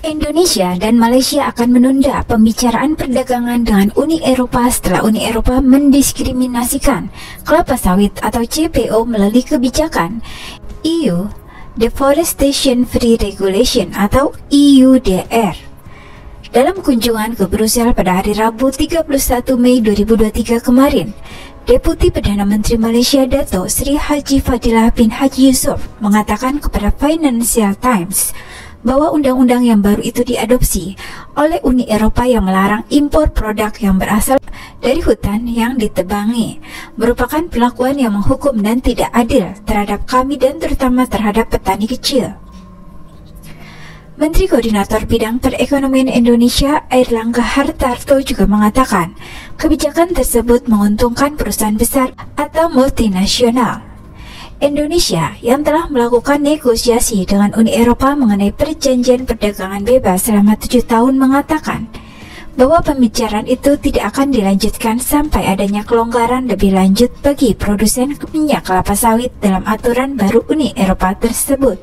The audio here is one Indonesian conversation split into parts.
Indonesia dan Malaysia akan menunda pembicaraan perdagangan dengan Uni Eropa setelah Uni Eropa mendiskriminasikan kelapa sawit atau CPO melalui kebijakan EU Deforestation Free Regulation atau EUDR. Dalam kunjungan ke Brussels pada hari Rabu 31 Mei 2023 kemarin, Deputi Perdana Menteri Malaysia Dato' Sri Haji Fadilah bin Haji Yusof mengatakan kepada Financial Times bahwa undang-undang yang baru itu diadopsi oleh Uni Eropa yang melarang impor produk yang berasal dari hutan yang ditebangi merupakan perlakuan yang menghukum dan tidak adil terhadap kami dan terutama terhadap petani kecil. Menteri Koordinator Bidang Perekonomian Indonesia Airlangga Hartarto juga mengatakan kebijakan tersebut menguntungkan perusahaan besar atau multinasional. Indonesia yang telah melakukan negosiasi dengan Uni Eropa mengenai perjanjian perdagangan bebas selama 7 tahun mengatakan bahwa pembicaraan itu tidak akan dilanjutkan sampai adanya kelonggaran lebih lanjut bagi produsen minyak kelapa sawit dalam aturan baru Uni Eropa tersebut.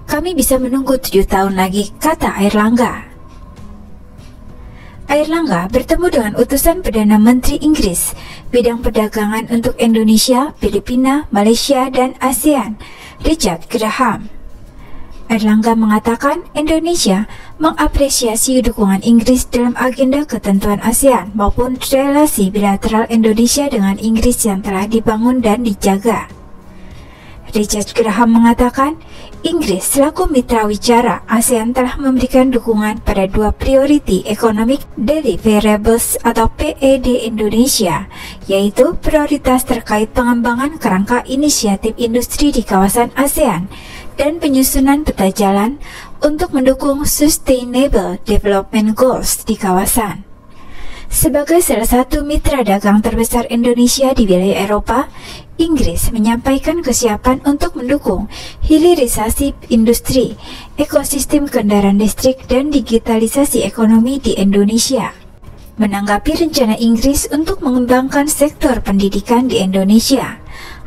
Kami bisa menunggu 7 tahun lagi, kata Airlangga. Airlangga bertemu dengan utusan Perdana Menteri Inggris bidang perdagangan untuk Indonesia, Filipina, Malaysia, dan ASEAN, Richard Graham. Airlangga mengatakan Indonesia mengapresiasi dukungan Inggris dalam agenda ketentuan ASEAN maupun relasi bilateral Indonesia dengan Inggris yang telah dibangun dan dijaga. Richard Graham mengatakan Inggris selaku mitra wicara ASEAN telah memberikan dukungan pada 2 Priority Economic Deliverables atau PED Indonesia, yaitu prioritas terkait pengembangan kerangka inisiatif industri di kawasan ASEAN dan penyusunan peta jalan untuk mendukung Sustainable Development Goals di kawasan. Sebagai salah satu mitra dagang terbesar Indonesia di wilayah Eropa, Inggris menyampaikan kesiapan untuk mendukung hilirisasi industri, ekosistem kendaraan listrik, dan digitalisasi ekonomi di Indonesia. Menanggapi rencana Inggris untuk mengembangkan sektor pendidikan di Indonesia,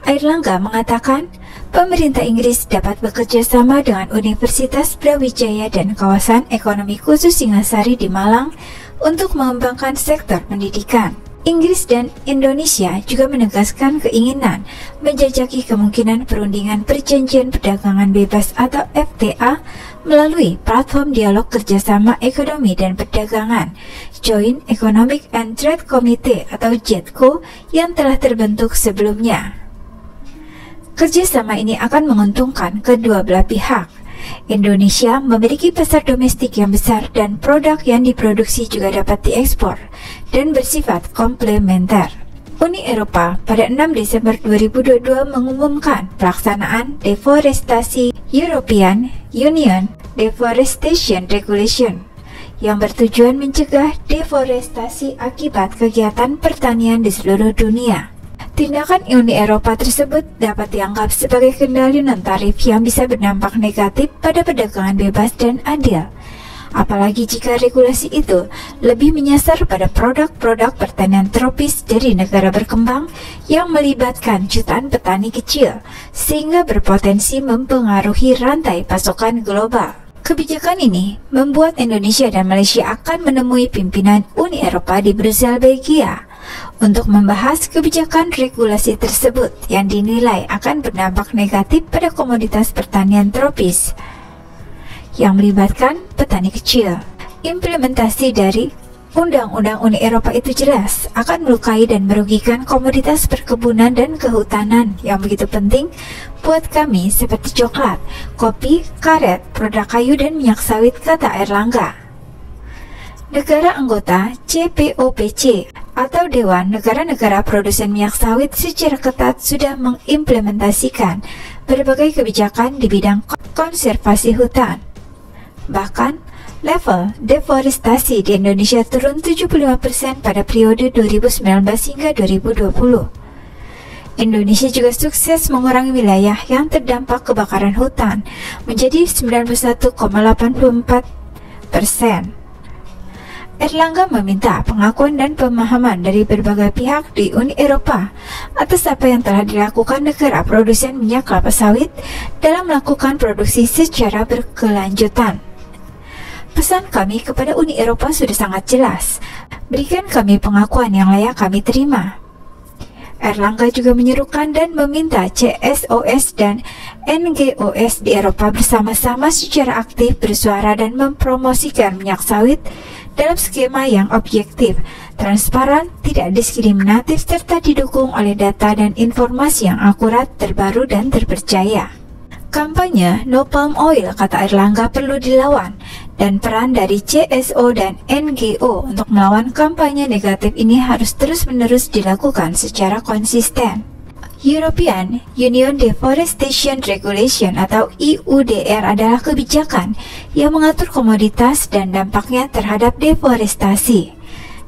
Airlangga mengatakan pemerintah Inggris dapat bekerja sama dengan Universitas Brawijaya dan kawasan ekonomi khusus Singasari di Malang untuk mengembangkan sektor pendidikan. Inggris dan Indonesia juga menegaskan keinginan menjajaki kemungkinan perundingan perjanjian perdagangan bebas atau FTA melalui platform dialog kerjasama ekonomi dan perdagangan Joint Economic and Trade Committee atau JETCO yang telah terbentuk sebelumnya. Kerjasama ini akan menguntungkan kedua belah pihak. Indonesia memiliki pasar domestik yang besar dan produk yang diproduksi juga dapat diekspor dan bersifat komplementer. Uni Eropa pada 6 Desember 2022 mengumumkan pelaksanaan deforestasi European Union Deforestation Regulation yang bertujuan mencegah deforestasi akibat kegiatan pertanian di seluruh dunia. Tindakan Uni Eropa tersebut dapat dianggap sebagai kendali non-tarif yang bisa berdampak negatif pada perdagangan bebas dan adil. Apalagi jika regulasi itu lebih menyasar pada produk-produk pertanian tropis dari negara berkembang yang melibatkan jutaan petani kecil, sehingga berpotensi mempengaruhi rantai pasokan global. Kebijakan ini membuat Indonesia dan Malaysia akan menemui pimpinan Uni Eropa di Brussels, Belgia, untuk membahas kebijakan regulasi tersebut yang dinilai akan berdampak negatif pada komoditas pertanian tropis yang melibatkan petani kecil. Implementasi dari Undang-Undang Uni Eropa itu jelas akan melukai dan merugikan komoditas perkebunan dan kehutanan yang begitu penting buat kami seperti coklat, kopi, karet, produk kayu, dan minyak sawit, kata Airlangga. Negara anggota CPOPC atau Dewan Negara-Negara Produsen Minyak Sawit secara ketat sudah mengimplementasikan berbagai kebijakan di bidang konservasi hutan. Bahkan, level deforestasi di Indonesia turun 75% pada periode 2019 hingga 2020. Indonesia juga sukses mengurangi wilayah yang terdampak kebakaran hutan menjadi 91,84%. Airlangga meminta pengakuan dan pemahaman dari berbagai pihak di Uni Eropa atas apa yang telah dilakukan negara produsen minyak kelapa sawit dalam melakukan produksi secara berkelanjutan. Pesan kami kepada Uni Eropa sudah sangat jelas. Berikan kami pengakuan yang layak kami terima. Erlangga juga menyerukan dan meminta CSOS dan NGOS di Eropa bersama-sama secara aktif bersuara dan mempromosikan minyak sawit dalam skema yang objektif, transparan, tidak diskriminatif, serta didukung oleh data dan informasi yang akurat, terbaru, dan terpercaya. Kampanye No Palm Oil, kata Erlangga, perlu dilawan, dan peran dari CSO dan NGO untuk melawan kampanye negatif ini harus terus-menerus dilakukan secara konsisten. European Union Deforestation Regulation atau EUDR adalah kebijakan yang mengatur komoditas dan dampaknya terhadap deforestasi.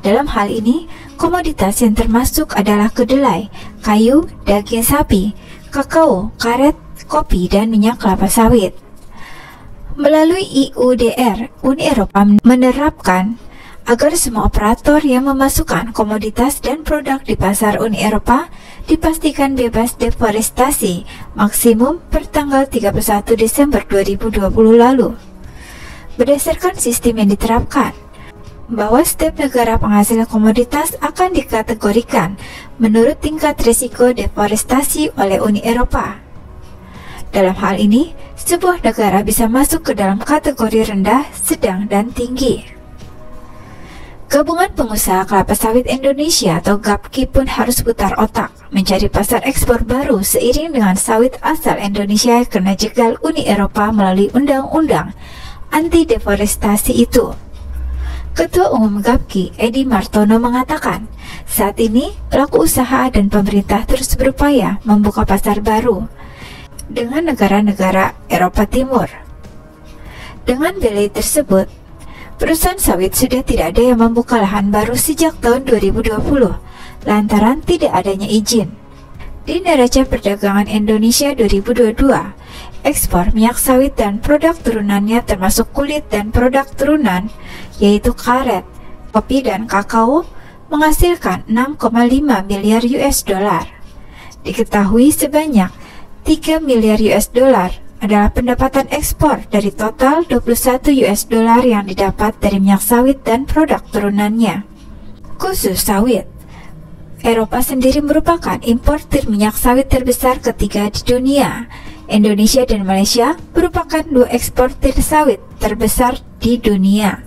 Dalam hal ini, komoditas yang termasuk adalah kedelai, kayu, daging sapi, kakao, karet, kopi, dan minyak kelapa sawit. Melalui EUDR, Uni Eropa menerapkan agar semua operator yang memasukkan komoditas dan produk di pasar Uni Eropa dipastikan bebas deforestasi maksimum per tanggal 31 Desember 2020 lalu. Berdasarkan sistem yang diterapkan, bahwa setiap negara penghasil komoditas akan dikategorikan menurut tingkat risiko deforestasi oleh Uni Eropa. Dalam hal ini, sebuah negara bisa masuk ke dalam kategori rendah, sedang, dan tinggi. Gabungan Pengusaha Kelapa Sawit Indonesia atau GAPKI pun harus putar otak mencari pasar ekspor baru seiring dengan sawit asal Indonesia kena jegal Uni Eropa melalui undang-undang anti deforestasi itu. Ketua Umum GAPKI, Edi Martono, mengatakan, saat ini pelaku usaha dan pemerintah terus berupaya membuka pasar baru dengan negara-negara Eropa Timur. Dengan belai tersebut, perusahaan sawit sudah tidak ada yang membuka lahan baru sejak tahun 2020 lantaran tidak adanya izin. Di neraca perdagangan Indonesia 2022, ekspor minyak sawit dan produk turunannya termasuk kulit dan produk turunan yaitu karet, kopi, dan kakao menghasilkan 6,5 miliar US dollar. Diketahui sebanyak 3 miliar US dollar adalah pendapatan ekspor dari total 21 US dollar yang didapat dari minyak sawit dan produk turunannya. Khusus sawit, Eropa sendiri merupakan importir minyak sawit terbesar ketiga di dunia. Indonesia dan Malaysia merupakan dua eksportir sawit terbesar di dunia.